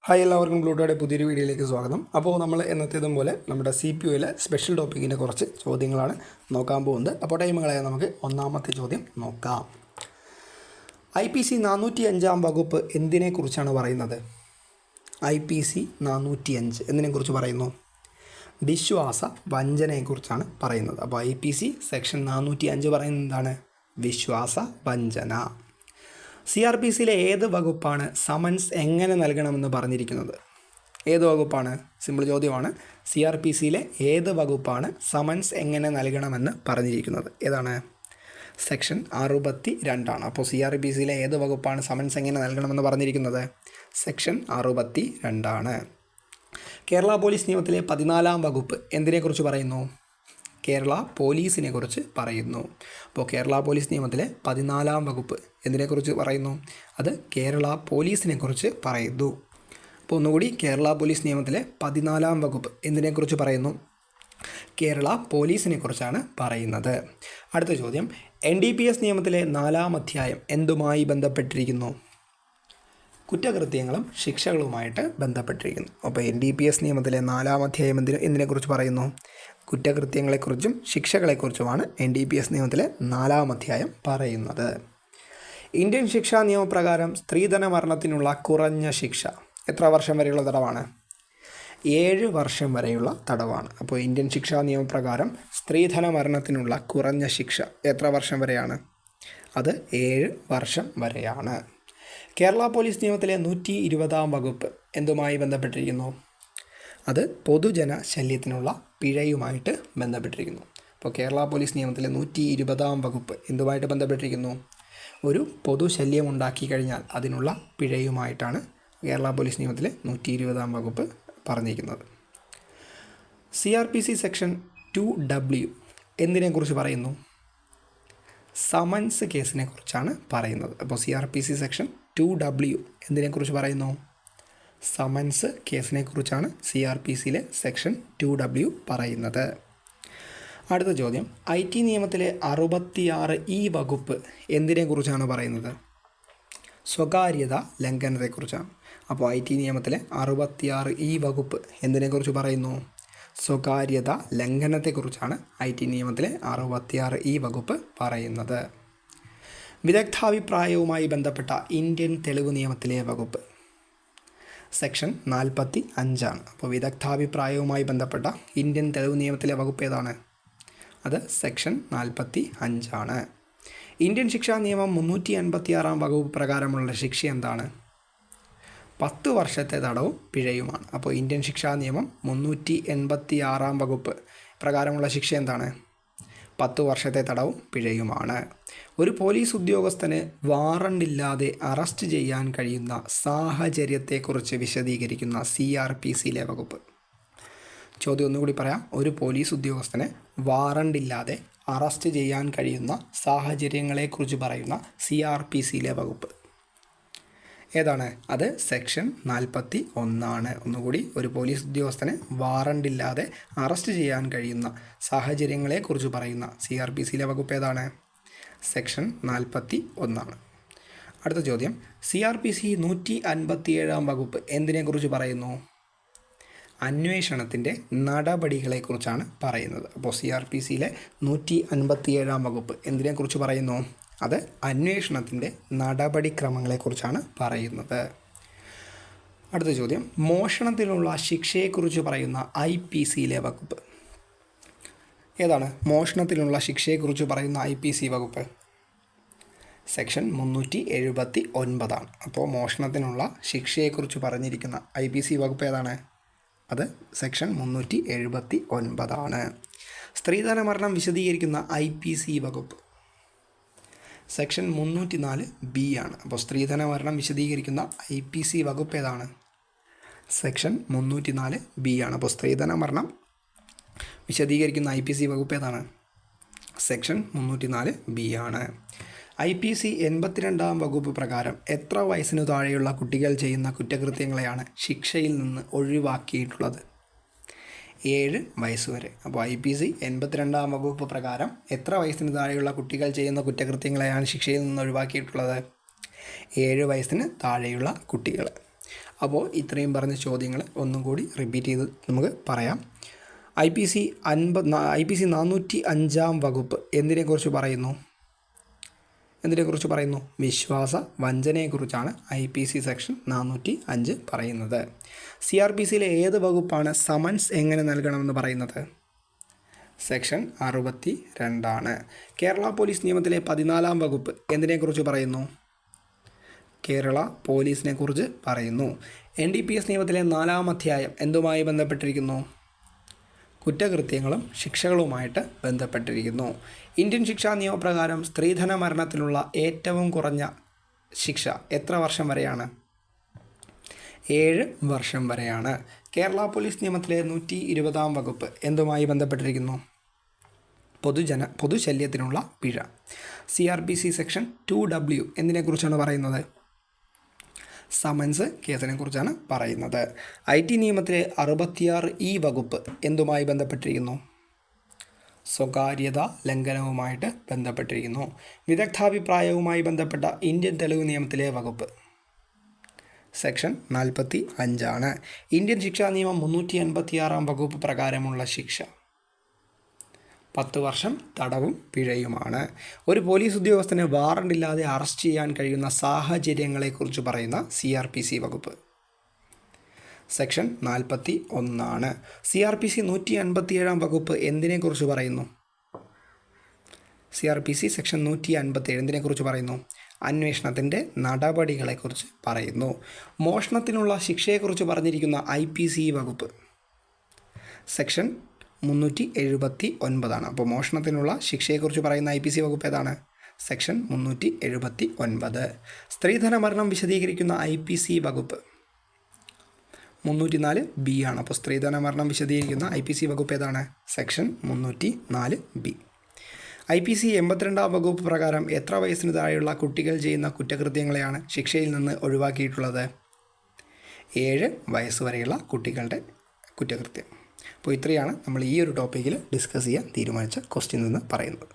Hi എല്ലാവർക്കും ബ്ലൂട്ടോയുടെ പുതിയൊരു വീഡിയോയിലേക്ക് സ്വാഗതം. അപ്പോൾ നമ്മൾ എന്നത്തേതും പോലെ നമ്മുടെ CPUയിലെ സ്പെഷ്യൽ ടോപ്പിക്കിൻ്റെ കുറച്ച് ചോദ്യങ്ങളാണ് നോക്കാൻ പോകുന്നത്. അപ്പോൾ ടൈമുകളെ നമുക്ക് ഒന്നാമത്തെ ചോദ്യം നോക്കാം. IPC 405 വകുപ്പ് എന്തിനെക്കുറിച്ചാണ് പറയുന്നത്? IPC 405 എന്തിനെക്കുറിച്ച് പറയുന്നു? വിശ്വാസ വഞ്ചനയെക്കുറിച്ചാണ് പറയുന്നത്. അപ്പോൾ IPC സെക്ഷൻ 405 പറയുന്നത് എന്താണ്? വിശ്വാസ വഞ്ചന. CRPCയിലെ ഏത് വകുപ്പാണ് സമൻസ് എങ്ങനെ നൽകണമെന്ന് പറഞ്ഞിരിക്കുന്നത്? ഏത് വകുപ്പാണ്? സിമ്പിൾ ചോദ്യമാണ്. CRPCയിലെ ഏത് വകുപ്പാണ് സമൻസ് എങ്ങനെ നൽകണമെന്ന് പറഞ്ഞിരിക്കുന്നത്? ഏതാണ്? സെക്ഷൻ 62 ആണ്. അപ്പോൾ CRPCയിലെ ഏത് വകുപ്പാണ് സമൻസ് എങ്ങനെ നൽകണമെന്ന് പറഞ്ഞിരിക്കുന്നത്? സെക്ഷൻ 62 ആണ്. കേരള പോലീസ് നിയമത്തിലെ 14-ാം വകുപ്പ് എന്തിനെക്കുറിച്ച് പറയുന്നു? കേരള പോലീസിനെ കുറിച്ച് പറയുന്നു. അപ്പോൾ കേരള പോലീസ് നിയമത്തിലെ 14-ാം വകുപ്പ് എന്തിനെക്കുറിച്ച് പറയുന്നു? അത് കേരള പോലീസിനെ കുറിച്ച് പറയുന്നു. അപ്പോൾ ഒന്നുകൂടി, കേരള പോലീസ് നിയമത്തിലെ 14-ാം വകുപ്പ് എന്തിനെക്കുറിച്ച് പറയുന്നു? കേരള പോലീസിനെ കുറിച്ചാണ് പറയുന്നത്. അടുത്ത ചോദ്യം, NDPS നിയമത്തിലെ 4-ാം അധ്യായം എന്തുമായി ബന്ധപ്പെട്ടിരിക്കുന്നു? കുറ്റകൃത്യങ്ങളും ശിക്ഷകളുമായിട്ട് ബന്ധപ്പെട്ടിരിക്കുന്നു. അപ്പോൾ NDPS നിയമത്തിലെ 4-ാം അധ്യായം എന്തിനെക്കുറിച്ച് പറയുന്നു? കുറ്റകൃത്യങ്ങളെക്കുറിച്ചും ശിക്ഷകളെക്കുറിച്ചുമാണ് NDPS നിയമത്തിലെ 4-ാം അധ്യായം പറയുന്നത്. ഇന്ത്യൻ ശിക്ഷാ നിയമപ്രകാരം സ്ത്രീധന മരണത്തിനുള്ള കുറഞ്ഞ ശിക്ഷ എത്ര വർഷം വരെയുള്ള തടവാണ്? 7 വർഷം വരെയുള്ള തടവാണ്. അപ്പോൾ ഇന്ത്യൻ ശിക്ഷാ നിയമപ്രകാരം സ്ത്രീധന മരണത്തിനുള്ള കുറഞ്ഞ ശിക്ഷ എത്ര വർഷം വരെയാണ്? അത് 7 വർഷം വരെയാണ്. കേരള പോലീസ് നിയമത്തിലെ 120-ാം വകുപ്പ് എന്തുമായി ബന്ധപ്പെട്ടിരിക്കുന്നു? അത് പൊതുജന ശല്യത്തിനുള്ള പിഴയുമായിട്ട് ബന്ധപ്പെട്ടിരിക്കുന്നു. അപ്പോൾ കേരള പോലീസ് നിയമത്തിലെ 120-ാം വകുപ്പ് എന്തുമായിട്ട് ബന്ധപ്പെട്ടിരിക്കുന്നു? ഒരു പൊതുശല്യം ഉണ്ടാക്കി കഴിഞ്ഞാൽ അതിനുള്ള പിഴയുമായിട്ടാണ് കേരള പോലീസ് നിയമത്തിലെ 120-ാം വകുപ്പ് പറഞ്ഞിരിക്കുന്നത്. CRPC സെക്ഷൻ 2W എന്തിനെക്കുറിച്ച് പറയുന്നു? സമൻസ് കേസിനെ കുറിച്ചാണ് പറയുന്നത്. അപ്പോൾ CRPC സെക്ഷൻ 2W എന്തിനെക്കുറിച്ച് പറയുന്നു? സമൻസ് കേസിനെ കുറിച്ചാണ് CRPCയിലെ സെക്ഷൻ 2W പറയുന്നത്. അടുത്ത ചോദ്യം, IT നിയമത്തിലെ 66E വകുപ്പ് എന്തിനെക്കുറിച്ചാണ് പറയുന്നത്? സ്വകാര്യത ലംഘനത്തെക്കുറിച്ചാണ്. അപ്പോൾ IT നിയമത്തിലെ 66E വകുപ്പ് എന്തിനെക്കുറിച്ച് പറയുന്നു? സ്വകാര്യത ലംഘനത്തെക്കുറിച്ചാണ് IT നിയമത്തിലെ 66E വകുപ്പ് പറയുന്നത്. വിദഗ്ധാഭിപ്രായവുമായി ബന്ധപ്പെട്ട ഇന്ത്യൻ തെളിവ് നിയമത്തിലെ വകുപ്പ് സെക്ഷൻ 45 ആണ്. അപ്പോൾ വിദഗ്ധാഭിപ്രായവുമായി ബന്ധപ്പെട്ട ഇന്ത്യൻ തെളിവ് നിയമത്തിലെ വകുപ്പ് ഏതാണ്? അത് സെക്ഷൻ 45 ആണ്. ഇന്ത്യൻ ശിക്ഷാ നിയമം 386-ാം വകുപ്പ് പ്രകാരമുള്ള ശിക്ഷ എന്താണ്? 10 വർഷത്തെ തടവും പിഴയുമാണ്. അപ്പോൾ ഇന്ത്യൻ ശിക്ഷാ നിയമം 386-ാം വകുപ്പ് പ്രകാരമുള്ള ശിക്ഷ എന്താണ്? 10 വർഷത്തെ തടവും പിഴയുമാണ്. ഒരു പോലീസ് ഉദ്യോഗസ്ഥന് വാറണ്ടില്ലാതെ അറസ്റ്റ് ചെയ്യാൻ കഴിയുന്ന സാഹചര്യത്തെക്കുറിച്ച് വിശദീകരിക്കുന്ന CRPCയിലെ വകുപ്പ്. ചോദ്യം ഒന്നുകൂടി പറയാം. ഒരു പോലീസ് ഉദ്യോഗസ്ഥന് വാറണ്ടില്ലാതെ അറസ്റ്റ് ചെയ്യാൻ കഴിയുന്ന സാഹചര്യങ്ങളെക്കുറിച്ച് പറയുന്ന CRPCയിലെ വകുപ്പ് ഏതാണ്? അത് സെക്ഷൻ 41 ആണ്. ഒന്നുകൂടി, ഒരു പോലീസ് ഉദ്യോഗസ്ഥനെ വാറണ്ടില്ലാതെ അറസ്റ്റ് ചെയ്യാൻ കഴിയുന്ന സാഹചര്യങ്ങളെക്കുറിച്ച് പറയുന്ന CRPCയിലെ വകുപ്പ് ഏതാണ്? സെക്ഷൻ 41 ആണ്. അടുത്ത ചോദ്യം, CRPC 157-ാം വകുപ്പ് എന്തിനെക്കുറിച്ച് പറയുന്നു? അന്വേഷണത്തിൻ്റെ നടപടികളെക്കുറിച്ചാണ് പറയുന്നത്. അപ്പോൾ CRPCയിലെ 157-ാം വകുപ്പ് എന്തിനെക്കുറിച്ച് പറയുന്നു? അത് അന്വേഷണത്തിൻ്റെ നടപടിക്രമങ്ങളെക്കുറിച്ചാണ് പറയുന്നത്. അടുത്ത ചോദ്യം, മോഷണത്തിനുള്ള ശിക്ഷയെക്കുറിച്ച് പറയുന്ന IPCയിലെ വകുപ്പ് ഏതാണ്? മോഷണത്തിനുള്ള ശിക്ഷയെക്കുറിച്ച് പറയുന്ന IPC വകുപ്പ് സെക്ഷൻ 379 ആണ്. അപ്പോൾ മോഷണത്തിനുള്ള ശിക്ഷയെക്കുറിച്ച് പറഞ്ഞിരിക്കുന്ന IPC വകുപ്പ് ഏതാണ്? അത് സെക്ഷൻ 379 ആണ്. സ്ത്രീധന മരണം വിശദീകരിക്കുന്ന IPC വകുപ്പ് സെക്ഷൻ 304B ആണ്. അപ്പോൾ സ്ത്രീധന മരണം വിശദീകരിക്കുന്ന IPC വകുപ്പ് ഏതാണ്? സെക്ഷൻ 304B ആണ്. അപ്പോൾ സ്ത്രീധന മരണം വിശദീകരിക്കുന്ന IPC വകുപ്പ് ഏതാണ്? സെക്ഷൻ 304B ആണ്. IPC 82-ാം വകുപ്പ് പ്രകാരം എത്ര വയസ്സിനു താഴെയുള്ള കുട്ടികൾ ചെയ്യുന്ന കുറ്റകൃത്യങ്ങളെയാണ് ശിക്ഷയിൽ നിന്ന് ഒഴിവാക്കിയിട്ടുള്ളത്? 7 വയസ്സ് വരെ. അപ്പോൾ IPC 82-ാം വകുപ്പ് പ്രകാരം എത്ര വയസ്സിന് താഴെയുള്ള കുട്ടികൾ ചെയ്യുന്ന കുറ്റകൃത്യങ്ങളെയാണ് ശിക്ഷയിൽ നിന്ന് ഒഴിവാക്കിയിട്ടുള്ളത്? 7 വയസ്സിന് താഴെയുള്ള കുട്ടികൾ. അപ്പോൾ ഇത്രയും പറഞ്ഞ ചോദ്യങ്ങൾ ഒന്നും കൂടി റിപ്പീറ്റ് ചെയ്ത് നമുക്ക് പറയാം. IPC 405 വകുപ്പ് എന്തിനെക്കുറിച്ച് പറയുന്നു? വിശ്വാസ വഞ്ചനയെക്കുറിച്ചാണ് IPC സെക്ഷൻ 405 പറയുന്നത്. CRPCയിലെ ഏത് വകുപ്പാണ് സമൻസ് എങ്ങനെ നൽകണമെന്ന് പറയുന്നത്? സെക്ഷൻ 62. കേരള പോലീസ് നിയമത്തിലെ 14 വകുപ്പ് എന്തിനെക്കുറിച്ച് പറയുന്നു? കേരള പോലീസിനെ കുറിച്ച് പറയുന്നു. NDPS നിയമത്തിലെ 4-ാം അധ്യായം എന്തുമായി ബന്ധപ്പെട്ടിരിക്കുന്നു? കുറ്റകൃത്യങ്ങളും ശിക്ഷകളുമായിട്ട് ബന്ധപ്പെട്ടിരിക്കുന്നു. ഇന്ത്യൻ ശിക്ഷാ നിയമപ്രകാരം സ്ത്രീധന മരണത്തിനുള്ള ഏറ്റവും കുറഞ്ഞ ശിക്ഷ എത്ര വർഷം വരെയാണ്? 7 വർഷം വരെയാണ്. കേരള പോലീസ് നിയമത്തിലെ 120-ാം വകുപ്പ് എന്തുമായി ബന്ധപ്പെട്ടിരിക്കുന്നു? പൊതുശല്യത്തിനുള്ള പിഴ. CRPC സെക്ഷൻ 2W എന്തിനെക്കുറിച്ചാണ് പറയുന്നത്? സമൻസ് കേസിനെ കുറിച്ചാണ് പറയുന്നത്. IT നിയമത്തിലെ 66E വകുപ്പ് എന്തുമായി ബന്ധപ്പെട്ടിരിക്കുന്നു? സ്വകാര്യത ലംഘനവുമായിട്ട് ബന്ധപ്പെട്ടിരിക്കുന്നു. വിദഗ്ധാഭിപ്രായവുമായി ബന്ധപ്പെട്ട ഇന്ത്യൻ തെളിവ് നിയമത്തിലെ വകുപ്പ് സെക്ഷൻ 45 ഇന്ത്യൻ ശിക്ഷാ നിയമം 386-ാം വകുപ്പ് പ്രകാരമുള്ള ശിക്ഷ 10 വർഷം തടവും പിഴയുമാണ്. ഒരു പോലീസ് ഉദ്യോഗസ്ഥന് വാറണ്ടില്ലാതെ അറസ്റ്റ് ചെയ്യാൻ കഴിയുന്ന സാഹചര്യങ്ങളെക്കുറിച്ച് പറയുന്ന CRPC വകുപ്പ് സെക്ഷൻ 41. CRPC 157-ാം വകുപ്പ് എന്തിനെക്കുറിച്ച് പറയുന്നു? CRPC സെക്ഷൻ 157 എന്തിനെക്കുറിച്ച് പറയുന്നു? അന്വേഷണത്തിൻ്റെ നടപടികളെക്കുറിച്ച് പറയുന്നു. മോഷണത്തിനുള്ള ശിക്ഷയെക്കുറിച്ച് പറഞ്ഞിരിക്കുന്ന IPC വകുപ്പ് സെക്ഷൻ 379. അപ്പോൾ മോഷണത്തിനുള്ള ശിക്ഷയെക്കുറിച്ച് പറയുന്ന IPC വകുപ്പ് ഏതാണ്? സെക്ഷൻ 379. സ്ത്രീധന മരണം വിശദീകരിക്കുന്ന IPC വകുപ്പ് 304B ആണ്. അപ്പോൾ സ്ത്രീധന മരണം വിശദീകരിക്കുന്ന IPC വകുപ്പ് ഏതാണ്? Section 304B. IPC 82-ാം വകുപ്പ് പ്രകാരം എത്ര വയസ്സിന് താഴെയുള്ള കുട്ടികൾ ചെയ്യുന്ന കുറ്റകൃത്യങ്ങളെയാണ് ശിക്ഷയിൽ നിന്ന് ഒഴിവാക്കിയിട്ടുള്ളത്? 7 വയസ്സ് വരെയുള്ള കുട്ടികളുടെ കുറ്റകൃത്യം. അപ്പോൾ ഇത്രയാണ് നമ്മൾ ഈ ഒരു ടോപ്പിക്കിൽ ഡിസ്കസ് ചെയ്യാൻ തീരുമാനിച്ച ക്വസ്റ്റ്യൻ എന്ന് പറയുന്നത്.